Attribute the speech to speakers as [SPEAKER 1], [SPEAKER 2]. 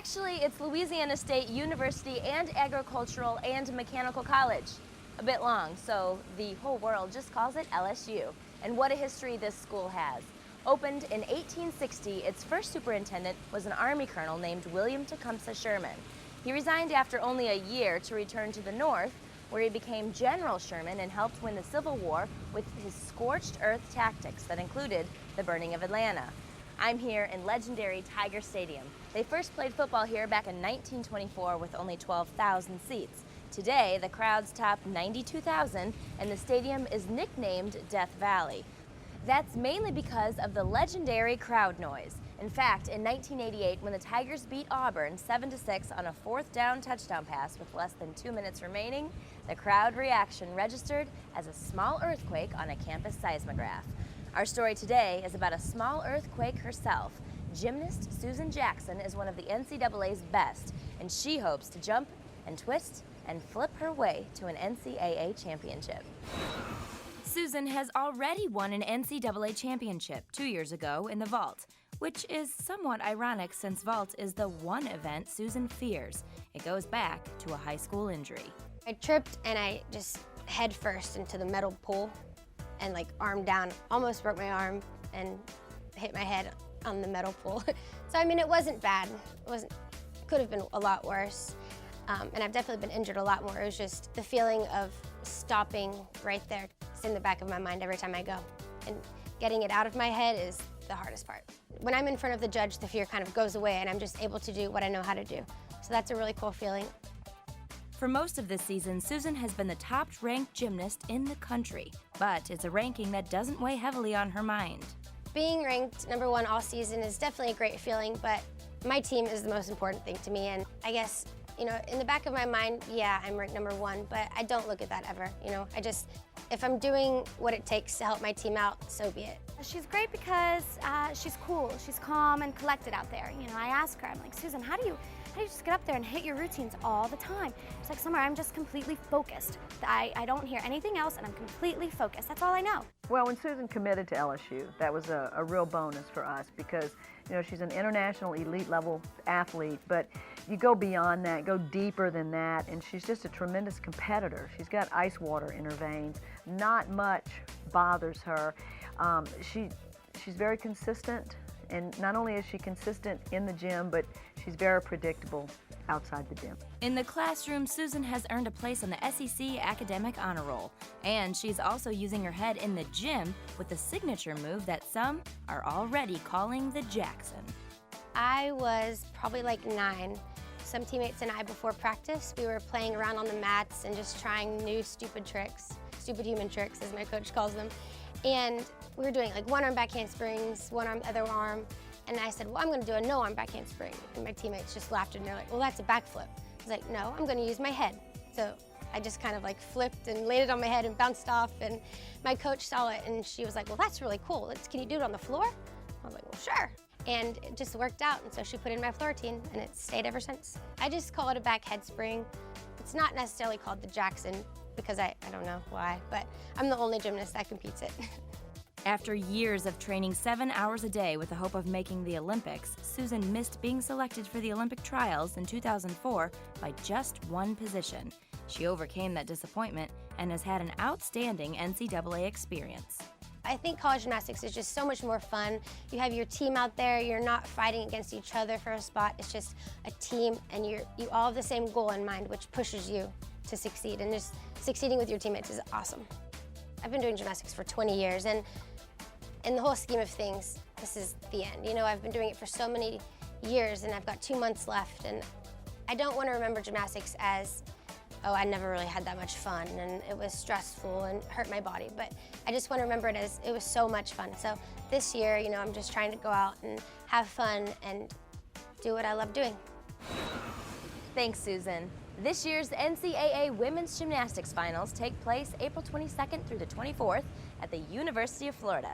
[SPEAKER 1] Actually, it's Louisiana State University and Agricultural and Mechanical College. A bit long, so the whole world just calls it LSU. And what a history this school has. Opened in 1860, its first superintendent was an Army colonel named William Tecumseh Sherman. He resigned after only a year to return to the North, where he became General Sherman and helped win the Civil War with his scorched earth tactics that included the burning of Atlanta. I'm here in legendary Tiger Stadium. They first played football here back in 1924 with only 12,000 seats. Today, the crowds top 92,000 and the stadium is nicknamed Death Valley. That's mainly because of the legendary crowd noise. In fact, in 1988, when the Tigers beat Auburn 7-6 on a fourth down touchdown pass with less than 2 minutes remaining, the crowd reaction registered as a small earthquake on a campus seismograph. Our story today is about a small earthquake herself. Gymnast Susan Jackson is one of the NCAA's best, and she hopes to jump and twist and flip her way to an NCAA championship. Susan has already won an NCAA championship 2 years ago in the vault, which is somewhat ironic since vault is the one event Susan fears. It goes back to a high school injury.
[SPEAKER 2] I tripped and I just head first into the metal pool and arm down, almost broke my arm and hit my head on the metal pool. So I mean, it wasn't bad. Could have been a lot worse. And I've definitely been injured a lot more. It was just the feeling of stopping right there. It's in the back of my mind every time I go. And getting it out of my head is the hardest part. When I'm in front of the judge, the fear kind of goes away and I'm just able to do what I know how to do. So that's a really cool feeling.
[SPEAKER 1] For most of this season, Susan has been the top-ranked gymnast in the country, but it's a ranking that doesn't weigh heavily on her mind.
[SPEAKER 2] Being ranked #1 all season is definitely a great feeling, but my team is the most important thing to me, and I guess, in the back of my mind, yeah, I'm ranked #1, but I don't look at that ever, if I'm doing what it takes to help my team out, so be it.
[SPEAKER 3] She's great because she's cool, she's calm and collected out there. I ask her, I'm like, Susan, how do you just get up there and hit your routines all the time? She's like, Summer, I'm just completely focused. I don't hear anything else and I'm completely focused. That's all I know.
[SPEAKER 4] Well, when Susan committed to LSU, that was a real bonus for us because, she's an international elite level athlete, but you go beyond that, go deeper than that, and she's just a tremendous competitor. She's got ice water in her veins. Not much bothers her. She's very consistent. And not only is she consistent in the gym, but she's very predictable outside the gym.
[SPEAKER 1] In the classroom, Susan has earned a place on the SEC Academic Honor Roll. And she's also using her head in the gym with the signature move that some are already calling the Jackson.
[SPEAKER 2] I was probably 9. Some teammates and I, before practice, we were playing around on the mats and just trying new stupid tricks, stupid human tricks, as my coach calls them. And we were doing one arm back handsprings, one arm, other arm. And I said, well, I'm gonna do a no arm back handspring. And my teammates just laughed and they're like, well, that's a backflip. I was like, no, I'm gonna use my head. So I just kind of flipped and laid it on my head and bounced off. And my coach saw it and she was like, well, that's really cool. Can you do it on the floor? I was like, well, sure. And it just worked out. And so she put it in my floor routine and it's stayed ever since. I just call it a back head spring. It's not necessarily called the Jackson because I don't know why, but I'm the only gymnast that competes it.
[SPEAKER 1] After years of training 7 hours a day with the hope of making the Olympics, Susan missed being selected for the Olympic trials in 2004 by just one position. She overcame that disappointment and has had an outstanding NCAA experience.
[SPEAKER 2] I think college gymnastics is just so much more fun. You have your team out there, you're not fighting against each other for a spot, it's just a team and you all have the same goal in mind, which pushes you to succeed, and just succeeding with your teammates is awesome. I've been doing gymnastics for 20 years, and in the whole scheme of things, this is the end. I've been doing it for so many years and I've got 2 months left, and I don't want to remember gymnastics as, oh, I never really had that much fun and it was stressful and hurt my body, but I just want to remember it as it was so much fun. So this year, I'm just trying to go out and have fun and do what I love doing.
[SPEAKER 1] Thanks, Susan. This year's NCAA Women's Gymnastics Finals take place April 22nd through the 24th at the University of Florida.